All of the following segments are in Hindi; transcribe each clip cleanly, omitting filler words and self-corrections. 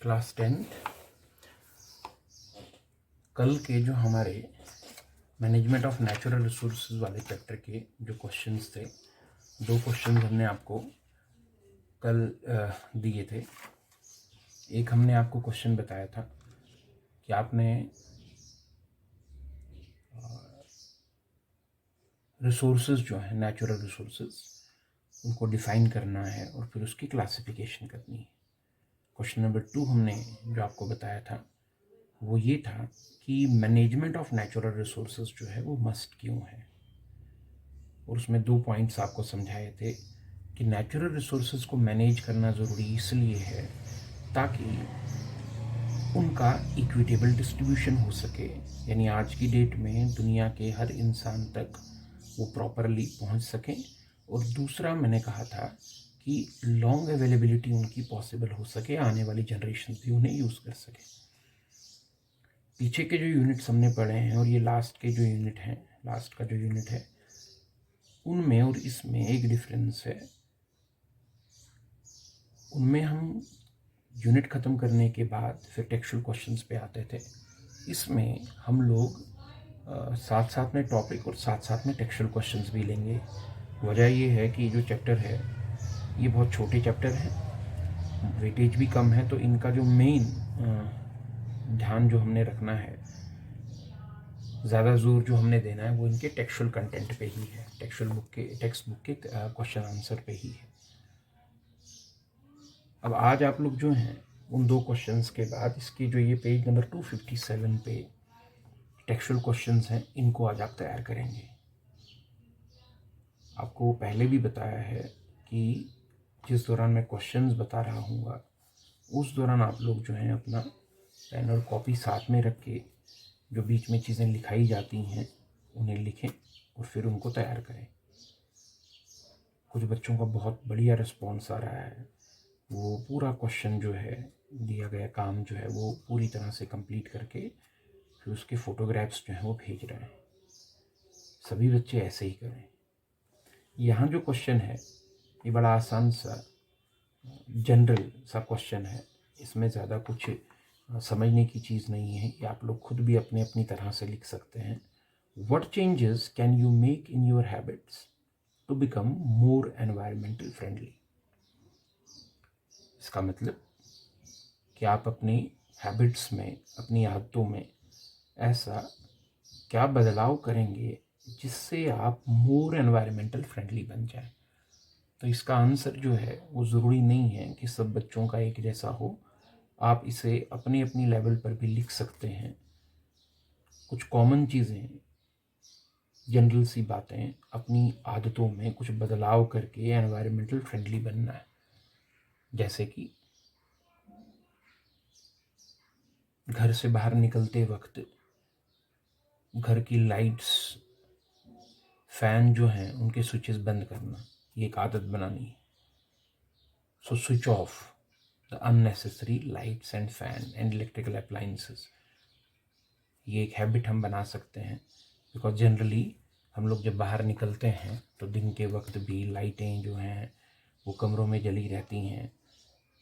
क्लास 10 कल के जो हमारे मैनेजमेंट ऑफ नेचुरल रिसोर्सेज वाले चैप्टर के जो क्वेश्चंस थे, दो क्वेश्चंस हमने आपको कल दिए थे। एक हमने आपको क्वेश्चन बताया था कि आपने रिसोर्सेज जो है नेचुरल रिसोर्सेज उनको डिफ़ाइन करना है और फिर उसकी क्लासिफिकेशन करनी है। क्वेश्चन नंबर 2 हमने जो आपको बताया था वो ये था कि मैनेजमेंट ऑफ नेचुरल रिसोर्सेज जो है वो मस्ट क्यों है, और उसमें 2 पॉइंट्स आपको समझाए थे कि नेचुरल रिसोर्सेज को मैनेज करना ज़रूरी इसलिए है ताकि उनका इक्विटेबल डिस्ट्रीब्यूशन हो सके, यानी आज की डेट में दुनिया के हर इंसान तक वो प्रॉपरली पहुंच सकें। और दूसरा मैंने कहा था कि लॉन्ग अवेलेबिलिटी उनकी पॉसिबल हो सके, आने वाली जनरेशन भी उन्हें यूज़ कर सके। पीछे के जो यूनिट्स हमने पढ़े हैं और ये लास्ट के जो यूनिट हैं, लास्ट का जो यूनिट है, उनमें और इसमें एक डिफरेंस है। उनमें हम यूनिट ख़त्म करने के बाद फिर टेक्सचुअल क्वेश्चंस पे आते थे। इसमें हम लोग साथ साथ में टॉपिक और साथ साथ में टेक्सचुअल क्वेश्चंस भी लेंगे। वजह ये है कि जो चैप्टर है ये बहुत छोटे चैप्टर हैं, वेटेज भी कम है, तो इनका जो मेन ध्यान जो हमने रखना है, ज़्यादा जोर जो हमने देना है वो इनके टेक्सचुअल कंटेंट पे ही है, टेक्स्ट बुक के क्वेश्चन आंसर पे ही है। अब आज आप लोग जो हैं उन दो क्वेश्चंस के बाद इसकी जो ये पेज नंबर 257 पे टेक्सचुअल क्वेश्चंस हैं, इनको आज आप तैयार करेंगे। आपको पहले भी बताया है कि जिस दौरान मैं क्वेश्चंस बता रहा हूँगा उस दौरान आप लोग जो हैं अपना पेन और कॉपी साथ में रख के जो बीच में चीज़ें लिखाई जाती हैं उन्हें लिखें और फिर उनको तैयार करें। कुछ बच्चों का बहुत बढ़िया रिस्पॉन्स आ रहा है, वो पूरा क्वेश्चन जो है, दिया गया काम जो है वो पूरी तरह से कंप्लीट करके फिर उसके फ़ोटोग्राफ्स जो हैं वो भेज रहे हैं। सभी बच्चे ऐसे ही करें। यहाँ जो क्वेश्चन है ये बड़ा आसान सा जनरल सा क्वेश्चन है, इसमें ज़्यादा कुछ समझने की चीज़ नहीं है, ये आप लोग खुद भी अपने अपनी तरह से लिख सकते हैं। What changes can you make in your habits to become more environmental friendly? इसका मतलब कि आप अपनी हैबिट्स में, अपनी आदतों में ऐसा क्या बदलाव करेंगे जिससे आप मोर एनवायरमेंटल फ्रेंडली बन जाएं। तो इसका आंसर जो है वो ज़रूरी नहीं है कि सब बच्चों का एक जैसा हो, आप इसे अपनी अपनी लेवल पर भी लिख सकते हैं। कुछ कॉमन चीज़ें, जनरल सी बातें, अपनी आदतों में कुछ बदलाव करके एनवायरमेंटल फ्रेंडली बनना है। जैसे कि घर से बाहर निकलते वक्त घर की लाइट्स, फैन जो हैं उनके स्विचेस बंद करना, ये एक आदत बनानी है। So switch off the unnecessary lights and fan and electrical appliances, ये एक हैबिट हम बना सकते हैं। बिकॉज जनरली हम लोग जब बाहर निकलते हैं तो दिन के वक्त भी लाइटें जो हैं वो कमरों में जली रहती हैं।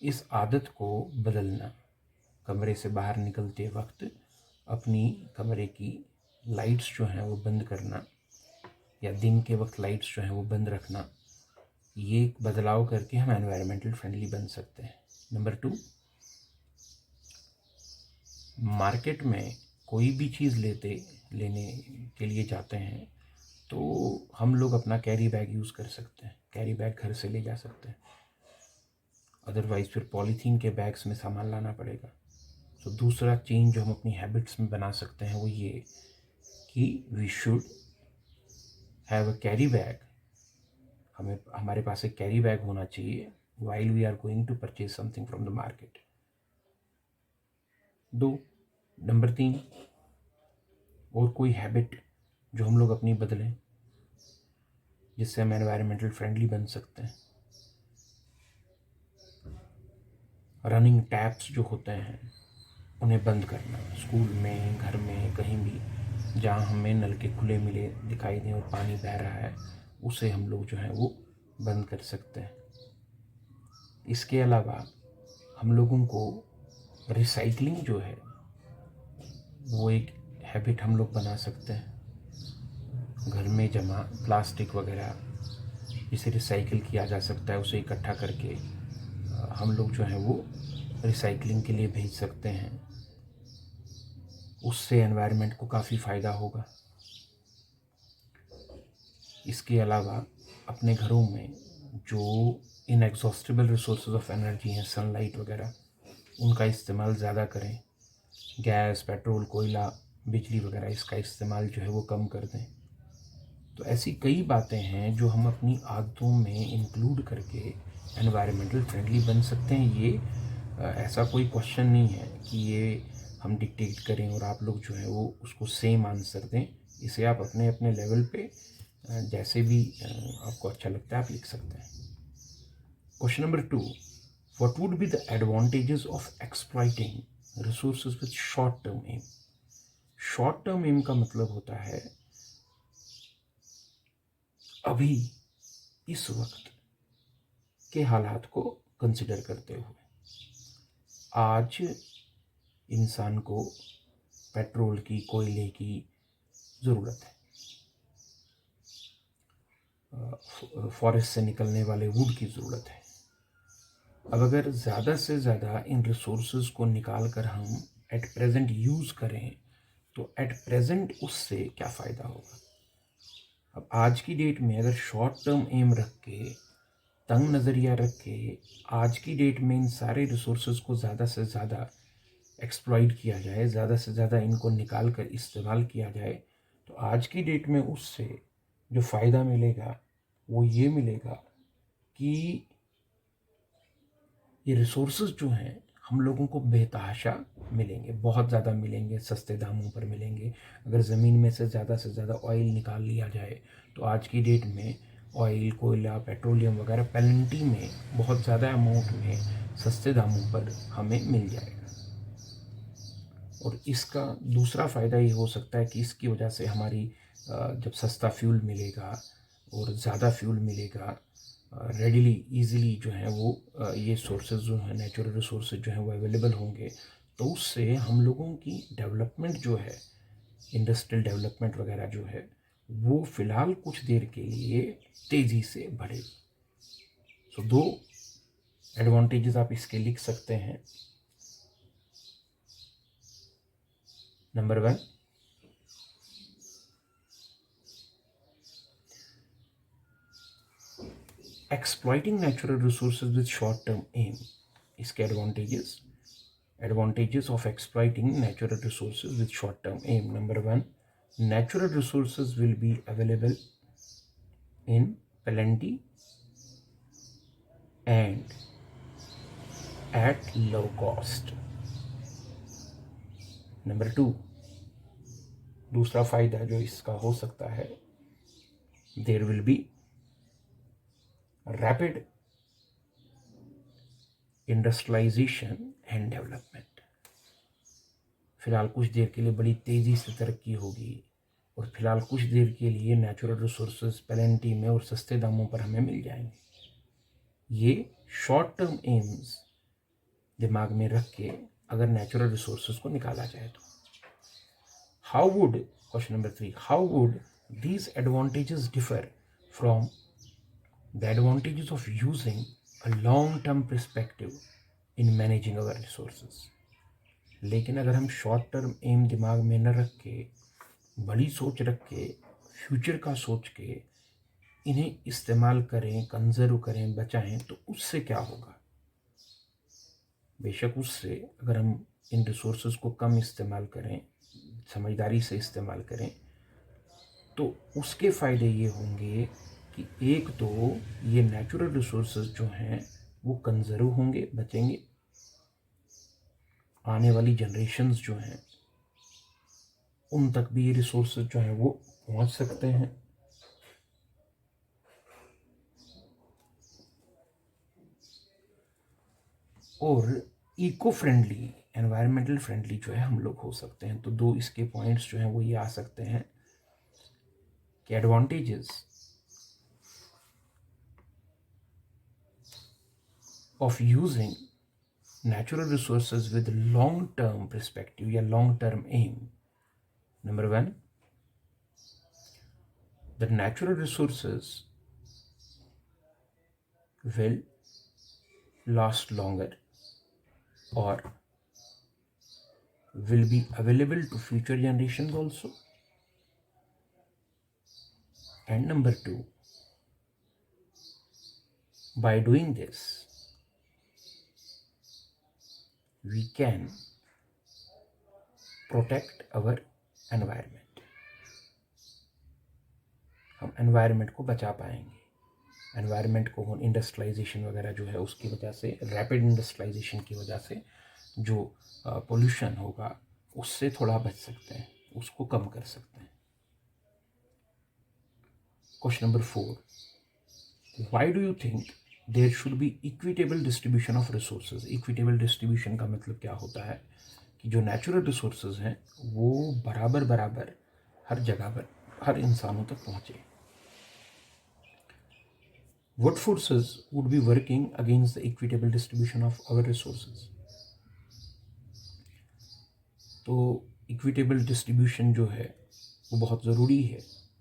इस आदत को बदलना, कमरे से बाहर निकलते वक्त अपनी कमरे की लाइट्स जो हैं वो बंद करना, या दिन के वक्त लाइट्स जो हैं वो बंद रखना, ये एक बदलाव करके हम एनवायरमेंटल फ्रेंडली बन सकते हैं। नंबर 2, मार्केट में कोई भी चीज़ लेने के लिए जाते हैं तो हम लोग अपना कैरी बैग यूज़ कर सकते हैं, कैरी बैग घर से ले जा सकते हैं, अदरवाइज़ फिर पॉलीथीन के बैग्स में सामान लाना पड़ेगा। तो दूसरा चेंज जो हम अपनी हैबिट्स में बना सकते हैं वो ये कि we should have a carry bag, हमारे पास एक कैरी बैग होना चाहिए while we are going to purchase something from the market। Number 3, और कोई हैबिट जो हम लोग अपनी बदलें जिससे हम एनवायरमेंटल फ्रेंडली बन सकते हैं। रनिंग टैप्स जो होते हैं उन्हें बंद करना, स्कूल में, घर में, कहीं भी जहाँ हमें नल के खुले मिले दिखाई दें और पानी बह रहा है, उसे हम लोग जो है वो बंद कर सकते हैं। इसके अलावा हम लोगों को रिसाइकलिंग जो है वो एक हैबिट हम लोग बना सकते हैं। घर में जमा प्लास्टिक वगैरह जिसे रिसाइकिल किया जा सकता है उसे इकट्ठा करके हम लोग जो है वो रिसाइकलिंग के लिए भेज सकते हैं। उससे एनवायरनमेंट को काफ़ी फ़ायदा होगा। इसके अलावा अपने घरों में जो इनएग्जॉस्टिबल रिसोर्सेज ऑफ एनर्जी हैं, सनलाइट वगैरह, उनका इस्तेमाल ज़्यादा करें। गैस, पेट्रोल, कोयला, बिजली वगैरह इसका इस्तेमाल जो है वो कम कर दें। तो ऐसी कई बातें हैं जो हम अपनी आदतों में इंक्लूड करके एनवायरमेंटल फ्रेंडली बन सकते हैं। ये ऐसा कोई क्वेश्चन नहीं है कि ये हम डिक्टेट करें और आप लोग जो है वो उसको सेम आंसर दें। इसे आप अपने अपने लेवल पे जैसे भी आपको अच्छा लगता है आप लिख सकते हैं। Question number 2, what would be the advantages of exploiting resources with short term aim. Short term aim का मतलब होता है अभी इस वक्त के हालात को कंसिडर करते हुए। आज इंसान को पेट्रोल की, कोयले की ज़रूरत है, फॉरेस्ट से निकलने वाले वुड की ज़रूरत है। अब अगर ज़्यादा से ज़्यादा इन रिसोर्सेज को निकाल कर हम एट प्रेजेंट यूज़ करें तो एट प्रेजेंट उससे क्या फ़ायदा होगा। अब आज की डेट में अगर शॉर्ट टर्म एम रख के, तंग नज़रिया रख के आज की डेट में इन सारे रिसोर्सेज को ज़्यादा से ज़्यादा एक्सप्लॉइट किया जाए, ज़्यादा से ज़्यादा इनको निकाल कर इस्तेमाल किया जाए, तो आज की डेट में उससे जो फ़ायदा मिलेगा वो ये मिलेगा कि ये रिसोर्सेज जो हैं हम लोगों को बेतहाशा मिलेंगे, बहुत ज़्यादा मिलेंगे, सस्ते दामों पर मिलेंगे। अगर ज़मीन में से ज़्यादा ऑयल निकाल लिया जाए तो आज की डेट में ऑयल, कोयला, पेट्रोलियम वगैरह पेनल्टी में बहुत ज़्यादा अमाउंट में सस्ते दामों पर हमें मिल जाएगा। और इसका दूसरा फ़ायदा ये हो सकता है कि इसकी वजह से हमारी जब सस्ता फ्यूल मिलेगा और ज़्यादा फ्यूल मिलेगा, रेडिली ईज़िली जो है वो ये सोर्सेज जो है, नेचुरल रिसोर्सेज जो हैं वो अवेलेबल होंगे, तो उससे हम लोगों की डेवलपमेंट जो है, इंडस्ट्रियल डेवलपमेंट वगैरह जो है वो फ़िलहाल कुछ देर के लिए तेज़ी से बढ़ेगी। सो 2 एडवांटेजेस आप इसके लिख सकते हैं। Number 1, exploiting natural resources with short-term aim. इसके advantages of exploiting natural resources with short-term aim. Number 1, natural resources will be available in plenty and at low cost. Number 2, दूसरा फायदा जो इसका हो सकता है, there will be rapid industrialization and development. फिलहाल कुछ देर के लिए बड़ी तेज़ी से तरक्की होगी और फिलहाल कुछ देर के लिए नेचुरल रिसोर्सेज प्लेंटी में और सस्ते दामों पर हमें मिल जाएंगे। ये शॉर्ट टर्म एम्स दिमाग में रख के अगर नेचुरल रिसोर्सेज को निकाला जाए तो how would, question number 3, how would these advantages differ from the advantages of using a long term perspective in managing our resources. लेकिन अगर हम शॉर्ट टर्म एम दिमाग में न रख के, बड़ी सोच रख के, फ्यूचर का सोच के इन्हें इस्तेमाल करें, कंजर्व करें, बचाएं, तो उससे क्या होगा। बेशक उससे अगर हम इन रिसोर्सेज को कम इस्तेमाल करें, समझदारी से इस्तेमाल करें, तो उसके फ़ायदे ये होंगे कि एक तो ये नेचुरल रिसोर्सेज जो हैं वो कंजर्व होंगे, बचेंगे। आने वाली जनरेशन्स जो हैं उन तक भी ये रिसोर्सेज जो हैं वो पहुंच सकते हैं। और इको फ्रेंडली, एनवायरमेंटल फ्रेंडली जो है हम लोग हो सकते हैं। तो 2 इसके पॉइंट्स जो हैं वो ये आ सकते हैं कि advantages of using natural resources with long term perspective या long term aim. Number one, the natural resources will last longer or will be available to future generations also. And number two, by doing this, we can protect our environment. हम environment को बचा पाएंगे. environment को इंडस्ट्रियलाइजेशन वगैरह जो है उसकी वजह से, रैपिड इंडस्ट्रियलाइजेशन की वजह से जो पोल्यूशन होगा उससे थोड़ा बच सकते हैं, उसको कम कर सकते हैं. Question number 4, why do you think there should be equitable distribution of resources. Equitable distribution का मतलब क्या होता है कि जो नेचुरल रिसोर्सेज हैं वो बराबर बराबर हर जगह पर हर इंसानों तक पहुँचे. What forces would be working against the equitable distribution of our resources? तो इक्विटेबल डिस्ट्रीब्यूशन जो है वो बहुत ज़रूरी है.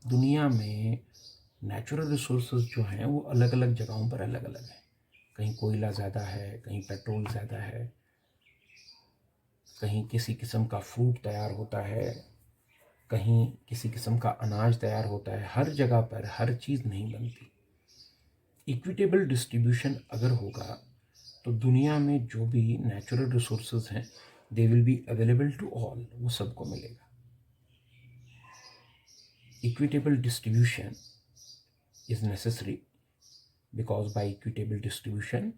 दुनिया में नेचुरल रिसोर्सेज जो हैं वो अलग अलग जगहों पर अलग अलग हैं. कहीं कोयला ज़्यादा है, कहीं पेट्रोल ज़्यादा है, कहीं किसी किस्म का फूड तैयार होता है, कहीं किसी किस्म का अनाज तैयार होता है. हर जगह पर हर चीज़ नहीं बनती. इक्विटेबल डिस्ट्रीब्यूशन अगर होगा तो दुनिया में जो भी नेचुरल रिसोर्सेज हैं they will be available to all, वो सबको मिलेगा. Equitable distribution is necessary because by equitable distribution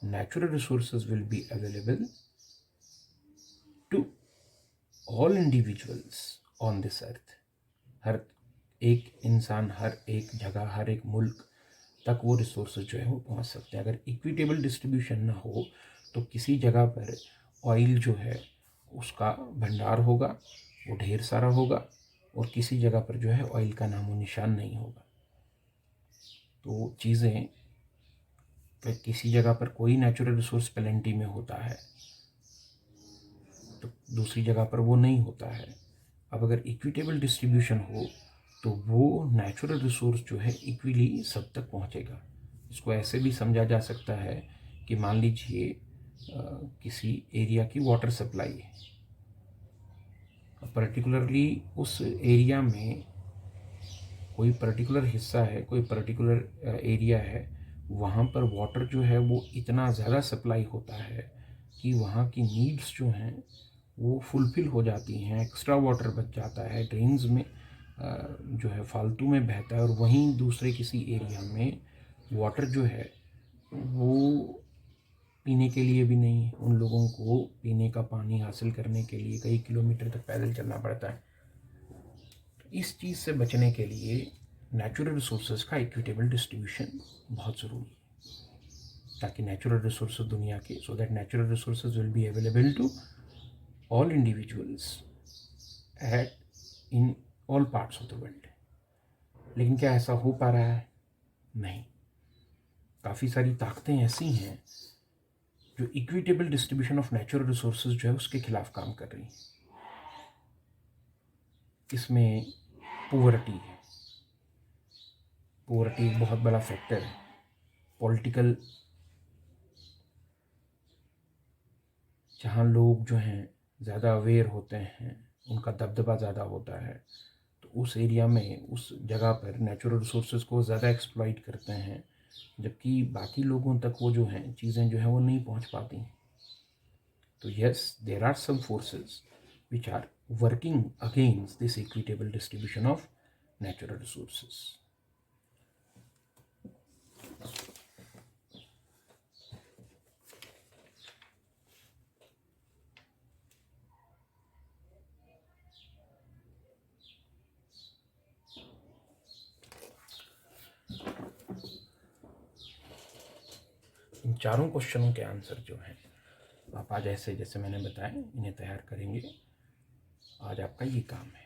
natural resources will be available to all individuals on this earth. हर एक इंसान, हर एक जगह, हर एक मुल्क तक वो रिसोर्सेज जो है वो पहुंच सकते हैं. अगर इक्विटेबल डिस्ट्रीब्यूशन ना हो तो किसी जगह पर ऑयल जो है उसका भंडार होगा, वो ढेर सारा होगा, और किसी जगह पर जो है ऑयल का नामो निशान नहीं होगा. तो चीज़ें किसी जगह पर कोई नेचुरल रिसोर्स प्लेंटी में होता है तो दूसरी जगह पर वो नहीं होता है. अब अगर इक्विटेबल डिस्ट्रीब्यूशन हो तो वो नेचुरल रिसोर्स जो है इक्वली सब तक पहुंचेगा. इसको ऐसे भी समझा जा सकता है कि मान लीजिए किसी एरिया की वाटर सप्लाई है, पर्टिकुलरली उस एरिया में कोई पर्टिकुलर हिस्सा है, कोई पर्टिकुलर एरिया है, वहाँ पर वाटर जो है वो इतना ज़्यादा सप्लाई होता है कि वहाँ की नीड्स जो हैं वो फुलफ़िल हो जाती हैं, एक्स्ट्रा वाटर बच जाता है, ड्रेन्स में जो है फालतू में बहता है, और वहीं दूसरे किसी एरिया में वाटर जो है वो पीने के लिए भी नहीं. उन लोगों को पीने का पानी हासिल करने के लिए कई किलोमीटर तक पैदल चलना पड़ता है. इस चीज़ से बचने के लिए नेचुरल रिसोर्सेज का इक्विटेबल डिस्ट्रीब्यूशन बहुत ज़रूरी है ताकि नेचुरल रिसोर्सेज दुनिया के, so that natural resources will be available to all individuals at in all parts of the world. लेकिन क्या ऐसा हो पा रहा है? नहीं. काफ़ी सारी ताकतें ऐसी हैं जो equitable distribution of natural resources जो है उसके खिलाफ काम कर रही हैं. इसमें पोवर्टी है. पोवर्टी एक बहुत बड़ा फैक्टर है. पॉलिटिकल, जहाँ लोग जो हैं ज़्यादा अवेयर होते हैं, उनका दबदबा ज़्यादा होता है, तो उस एरिया में, उस जगह पर नेचुरल रिसोर्सेज को ज़्यादा एक्सप्लॉइट करते हैं, जबकि बाकी लोगों तक वो जो हैं चीज़ें जो हैं वो नहीं पहुंच पाती. तो yes, there are some forces which are working against this equitable distribution of natural resources. इन चारों क्वेश्चनों के आंसर जो हैं आप आज ऐसे जैसे मैंने बताया इन्हें तैयार करेंगे. आज आपका ये काम है.